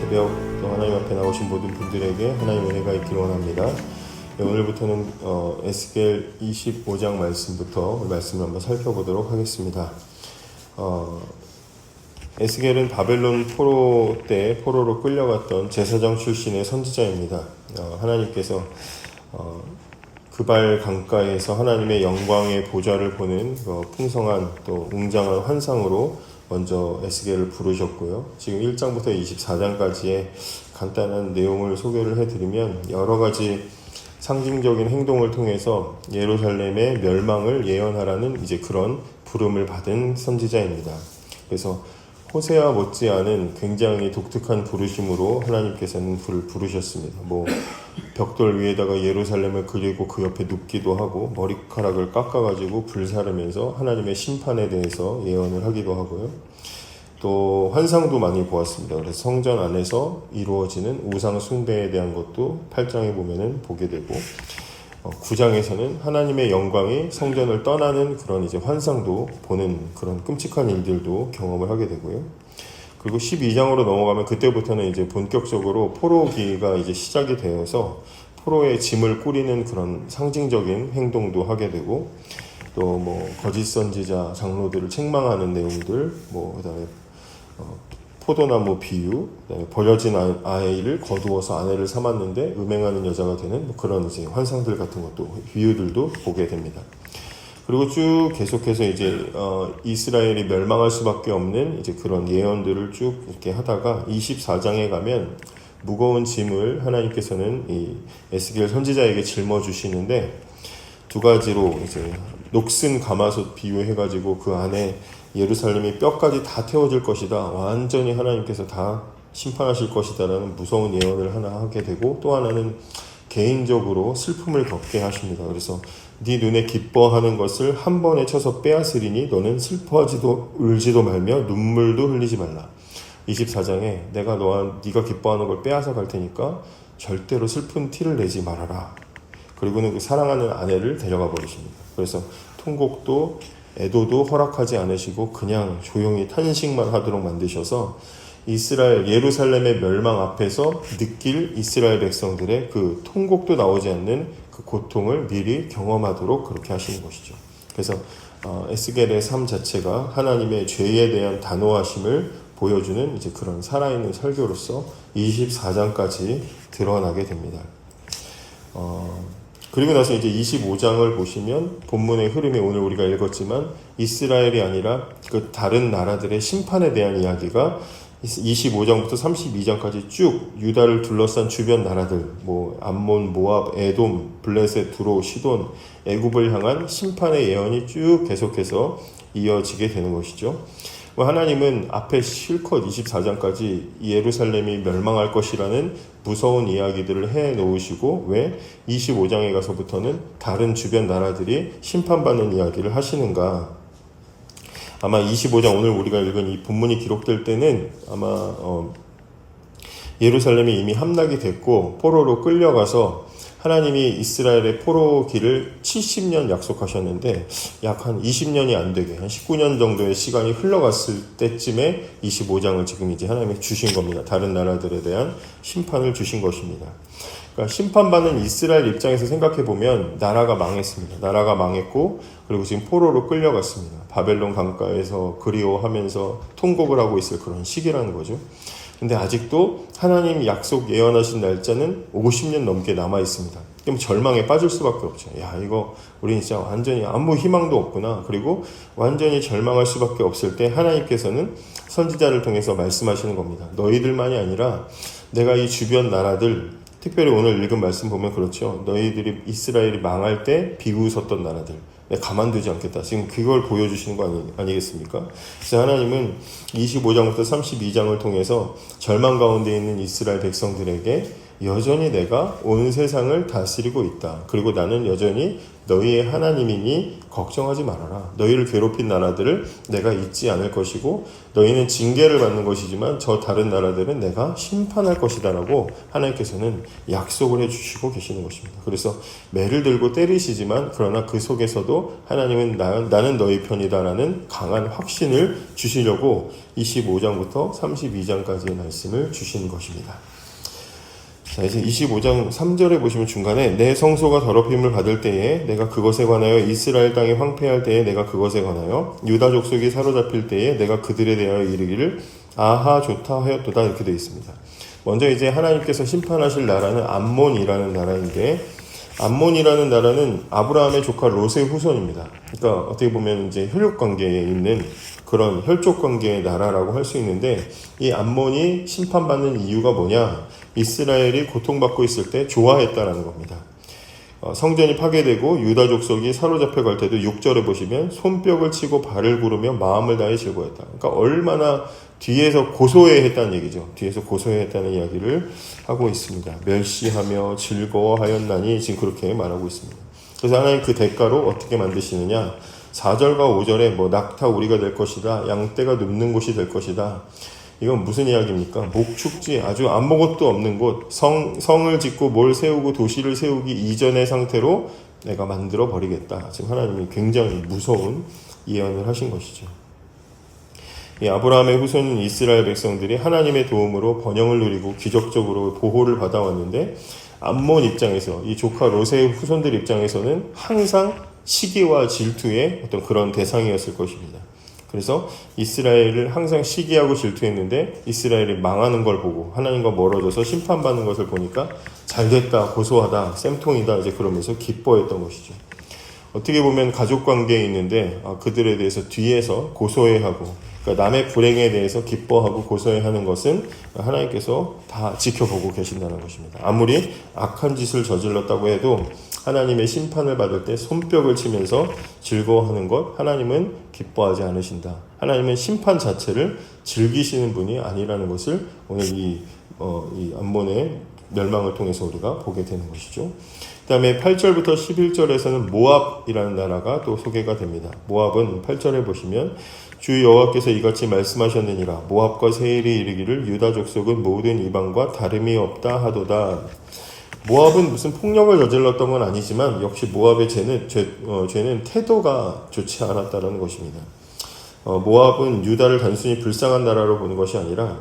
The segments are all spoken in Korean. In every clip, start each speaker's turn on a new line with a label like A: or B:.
A: 새벽 또 하나님 앞에 나오신 모든 분들에게 하나님의 은혜가 있기를 원합니다. 오늘부터는 에스겔 25장 말씀부터 말씀을 한번 살펴보도록 하겠습니다. 에스겔은 바벨론 포로 때 포로로 끌려갔던 제사장 출신의 선지자입니다. 하나님께서 그발 강가에서 하나님의 영광의 보좌를 보는 풍성한 또 웅장한 환상으로 먼저 에스겔을 부르셨고요. 지금 1장부터 24장까지의 간단한 내용을 소개를 해드리면 여러 가지 상징적인 행동을 통해서 예루살렘의 멸망을 예언하라는 이제 그런 부름을 받은 선지자입니다. 그래서 호세아 못지않은 굉장히 독특한 부르심으로 하나님께서는 그를 부르셨습니다. 벽돌 위에다가 예루살렘을 그리고 그 옆에 눕기도 하고 머리카락을 깎아가지고 불사르면서 하나님의 심판에 대해서 예언을 하기도 하고요. 또 환상도 많이 보았습니다. 그래서 성전 안에서 이루어지는 우상 숭배에 대한 것도 8장에 보면은 보게 되고 9장에서는 하나님의 영광이 성전을 떠나는 그런 이제 환상도 보는 그런 끔찍한 일들도 경험을 하게 되고요. 그리고 12장으로 넘어가면 그때부터는 이제 본격적으로 포로기가 이제 시작이 되어서 포로의 짐을 꾸리는 그런 상징적인 행동도 하게 되고 또 거짓 선지자 장로들을 책망하는 내용들 그다음에 포도나무 비유, 버려진 아이를 거두어서 아내를 삼았는데 음행하는 여자가 되는 그런 이제 환상들 같은 것도 비유들도 보게 됩니다. 그리고 쭉 계속해서 이제 이스라엘이 멸망할 수밖에 없는 이제 그런 예언들을 쭉 이렇게 하다가 24장에 가면 무거운 짐을 하나님께서는 이 에스겔 선지자에게 짊어 주시는데 두 가지로 이제 녹슨 가마솥 비유해가지고 그 안에 예루살렘이 뼈까지 다 태워질 것이다. 완전히 하나님께서 다 심판하실 것이다라는 무서운 예언을 하나 하게 되고 또 하나는 개인적으로 슬픔을 겪게 하십니다. 그래서 네 눈에 기뻐하는 것을 한 번에 쳐서 빼앗으리니 너는 슬퍼하지도 울지도 말며 눈물도 흘리지 말라. 24장에 내가 네가 기뻐하는 걸 빼앗아 갈 테니까 절대로 슬픈 티를 내지 말아라. 그리고는 그 사랑하는 아내를 데려가 버리십니다. 그래서 통곡도 애도도 허락하지 않으시고 그냥 조용히 탄식만 하도록 만드셔서 이스라엘 예루살렘의 멸망 앞에서 느낄 이스라엘 백성들의 그 통곡도 나오지 않는 그 고통을 미리 경험하도록 그렇게 하시는 것이죠. 그래서 에스겔의 삶 자체가 하나님의 죄에 대한 단호하심을 보여주는 이제 그런 살아있는 설교로서 24장까지 드러나게 됩니다. 그리고 나서 이제 25장을 보시면 본문의 흐름이 오늘 우리가 읽었지만 이스라엘이 아니라 그 다른 나라들의 심판에 대한 이야기가 25장부터 32장까지 쭉 유다를 둘러싼 주변 나라들 암몬, 모압, 에돔, 블레셋, 두로, 시돈, 애굽을 향한 심판의 예언이 쭉 계속해서 이어지게 되는 것이죠. 하나님은 앞에 실컷 24장까지 예루살렘이 멸망할 것이라는 무서운 이야기들을 해놓으시고 왜 25장에 가서부터는 다른 주변 나라들이 심판받는 이야기를 하시는가. 아마 25장 오늘 우리가 읽은 이 본문이 기록될 때는 아마 예루살렘이 이미 함락이 됐고 포로로 끌려가서 하나님이 이스라엘의 포로기를 70년 약속하셨는데 약 한 20년이 안 되게 한 19년 정도의 시간이 흘러갔을 때쯤에 25장을 지금 이제 하나님이 주신 겁니다. 다른 나라들에 대한 심판을 주신 것입니다. 그러니까 심판받는 이스라엘 입장에서 생각해 보면 나라가 망했습니다. 나라가 망했고 그리고 지금 포로로 끌려갔습니다. 바벨론 강가에서 그리워하면서 통곡을 하고 있을 그런 시기라는 거죠. 근데 아직도 하나님 약속 예언하신 날짜는 50년 넘게 남아 있습니다. 그럼 절망에 빠질 수밖에 없죠. 이거 우리는 진짜 완전히 아무 희망도 없구나. 그리고 완전히 절망할 수밖에 없을 때 하나님께서는 선지자를 통해서 말씀하시는 겁니다. 너희들만이 아니라 내가 이 주변 나라들, 특별히 오늘 읽은 말씀 보면 그렇죠. 너희들이 이스라엘이 망할 때 비웃었던 나라들. 내가 가만두지 않겠다. 지금 그걸 보여주시는 거 아니겠습니까? 그래서 하나님은 25장부터 32장을 통해서 절망 가운데 있는 이스라엘 백성들에게 여전히 내가 온 세상을 다스리고 있다. 그리고 나는 여전히 너희의 하나님이니 걱정하지 말아라. 너희를 괴롭힌 나라들을 내가 잊지 않을 것이고 너희는 징계를 받는 것이지만 저 다른 나라들은 내가 심판할 것이다 라고 하나님께서는 약속을 해주시고 계시는 것입니다. 그래서 매를 들고 때리시지만 그러나 그 속에서도 하나님은 나는 너희 편이다 라는 강한 확신을 주시려고 25장부터 32장까지의 말씀을 주시는 것입니다. 자, 이제 25장 3절에 보시면 중간에 내 성소가 더럽힘을 받을 때에 내가 그것에 관하여 이스라엘 땅이 황폐할 때에 내가 그것에 관하여 유다 족속이 사로잡힐 때에 내가 그들에 대하여 이르기를 아하 좋다 하였도다 이렇게 되어 있습니다. 먼저 이제 하나님께서 심판하실 나라는 암몬이라는 나라인데 암몬이라는 나라는 아브라함의 조카 롯의 후손입니다. 그러니까 어떻게 보면 이제 혈육 관계에 있는 그런 혈족 관계의 나라라고 할 수 있는데 이 암몬이 심판받는 이유가 뭐냐? 이스라엘이 고통받고 있을 때 좋아했다라는 겁니다. 성전이 파괴되고 유다 족속이 사로잡혀 갈 때도 6절에 보시면 손뼉을 치고 발을 구르며 마음을 다해 즐거워했다. 그러니까 얼마나 뒤에서 고소해했다는 얘기죠. 뒤에서 고소해했다는 이야기를 하고 있습니다. 멸시하며 즐거워하였나니 지금 그렇게 말하고 있습니다. 그래서 하나님 그 대가로 어떻게 만드시느냐? 4절과 5절에 뭐 낙타 우리가 될 것이다. 양떼가 눕는 곳이 될 것이다. 이건 무슨 이야기입니까? 목축지, 아주 아무것도 없는 곳, 성을 짓고 뭘 세우고 도시를 세우기 이전의 상태로 내가 만들어 버리겠다. 지금 하나님이 굉장히 무서운 예언을 하신 것이죠. 이 아브라함의 후손 이스라엘 백성들이 하나님의 도움으로 번영을 누리고 기적적으로 보호를 받아왔는데 암몬 입장에서 이 조카 롯의 후손들 입장에서는 항상 시기와 질투의 어떤 그런 대상이었을 것입니다. 그래서 이스라엘을 항상 시기하고 질투했는데 이스라엘이 망하는 걸 보고 하나님과 멀어져서 심판받는 것을 보니까 잘됐다, 고소하다, 쌤통이다 이제 그러면서 기뻐했던 것이죠. 어떻게 보면 가족 관계에 있는데 그들에 대해서 뒤에서 고소해하고 그러니까 남의 불행에 대해서 기뻐하고 고소해하는 것은 하나님께서 다 지켜보고 계신다는 것입니다. 아무리 악한 짓을 저질렀다고 해도 하나님의 심판을 받을 때 손뼉을 치면서 즐거워하는 것 하나님은 기뻐하지 않으신다. 하나님은 심판 자체를 즐기시는 분이 아니라는 것을 오늘 이 암몬의 멸망을 통해서 우리가 보게 되는 것이죠. 그 다음에 8절부터 11절에서는 모압이라는 나라가 또 소개가 됩니다. 모압은 8절에 보시면 주 여호와께서 이같이 말씀하셨느니라 모압과 세일이 이르기를 유다 족속은 모든 이방과 다름이 없다 하도다. 모압은 무슨 폭력을 저질렀던 건 아니지만 역시 모압의 죄는 태도가 좋지 않았다는 것입니다. 모압은 유다를 단순히 불쌍한 나라로 보는 것이 아니라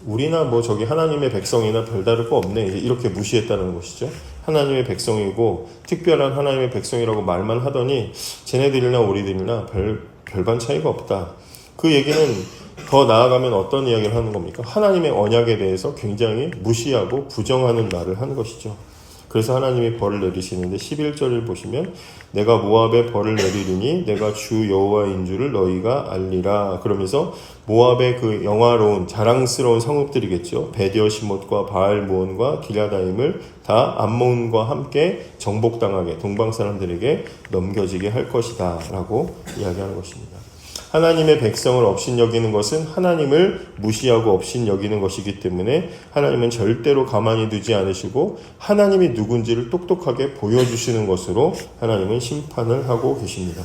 A: 우리나 뭐 저기 하나님의 백성이나 별다를 거 없네 이렇게 무시했다는 것이죠. 하나님의 백성이고 특별한 하나님의 백성이라고 말만 하더니 쟤네들이나 우리들이나 별반 차이가 없다. 그 얘기는 더 나아가면 어떤 이야기를 하는 겁니까? 하나님의 언약에 대해서 굉장히 무시하고 부정하는 말을 하는 것이죠. 그래서 하나님이 벌을 내리시는데 11절을 보시면 내가 모압에 벌을 내리리니 내가 주 여호와인 줄을 너희가 알리라. 그러면서 모압의 그 영화로운 자랑스러운 성읍들이겠죠. 베디어시못과 바알무온과 기랴다임을 다 암몬과 함께 정복당하게 동방 사람들에게 넘겨지게 할 것이다 라고 이야기하는 것입니다. 하나님의 백성을 업신여기는 것은 하나님을 무시하고 업신여기는 것이기 때문에 하나님은 절대로 가만히 두지 않으시고 하나님이 누군지를 똑똑하게 보여주시는 것으로 하나님은 심판을 하고 계십니다.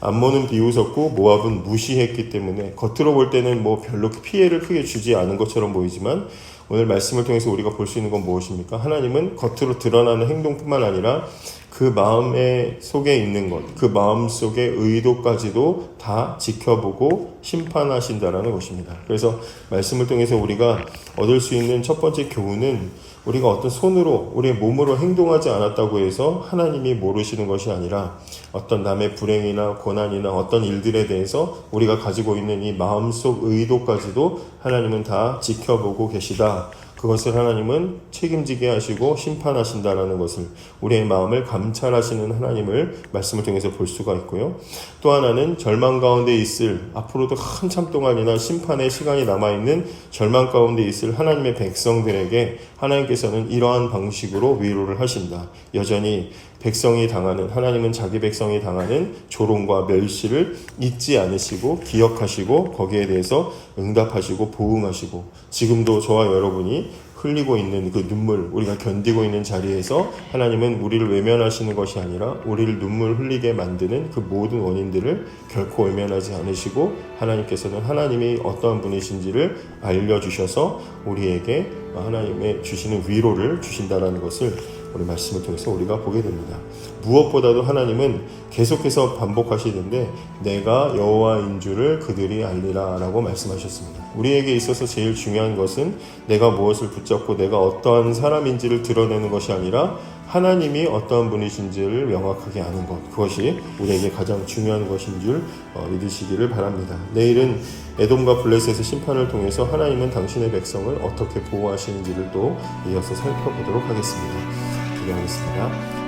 A: 암몬은 비웃었고 모압은 무시했기 때문에 겉으로 볼 때는 뭐 별로 피해를 크게 주지 않은 것처럼 보이지만 오늘 말씀을 통해서 우리가 볼 수 있는 건 무엇입니까? 하나님은 겉으로 드러나는 행동뿐만 아니라 그 마음의 속에 있는 것, 그 마음 속의 의도까지도 다 지켜보고 심판하신다라는 것입니다. 그래서 말씀을 통해서 우리가 얻을 수 있는 첫 번째 교훈은 우리가 어떤 손으로, 우리의 몸으로 행동하지 않았다고 해서 하나님이 모르시는 것이 아니라 어떤 남의 불행이나 고난이나 어떤 일들에 대해서 우리가 가지고 있는 이 마음속 의도까지도 하나님은 다 지켜보고 계시다. 그것을 하나님은 책임지게 하시고 심판하신다라는 것을 우리의 마음을 감찰하시는 하나님을 말씀을 통해서 볼 수가 있고요. 또 하나는 절망 가운데 있을 앞으로도 한참 동안이나 심판의 시간이 남아있는 절망 가운데 있을 하나님의 백성들에게 하나님께서는 이러한 방식으로 위로를 하신다. 여전히 백성이 당하는 하나님은 자기 백성이 당하는 조롱과 멸시를 잊지 않으시고 기억하시고 거기에 대해서 응답하시고 보응하시고 지금도 저와 여러분이 흘리고 있는 그 눈물, 우리가 견디고 있는 자리에서 하나님은 우리를 외면하시는 것이 아니라 우리를 눈물 흘리게 만드는 그 모든 원인들을 결코 외면하지 않으시고, 하나님께서는 하나님이 어떠한 분이신지를 알려주셔서 우리에게 하나님의 주시는 위로를 주신다는 것을 우리 말씀을 통해서 우리가 보게 됩니다. 무엇보다도 하나님은 계속해서 반복하시는데 내가 여호와인 줄을 그들이 알리라 라고 말씀하셨습니다. 우리에게 있어서 제일 중요한 것은 내가 무엇을 붙잡고 내가 어떠한 사람인지를 드러내는 것이 아니라 하나님이 어떠한 분이신지를 명확하게 아는 것, 그것이 우리에게 가장 중요한 것인 줄 믿으시기를 바랍니다. 내일은 에돔과 블레셋의 심판을 통해서 하나님은 당신의 백성을 어떻게 보호하시는지를 또 이어서 살펴보도록 하겠습니다. 기도하겠습니다.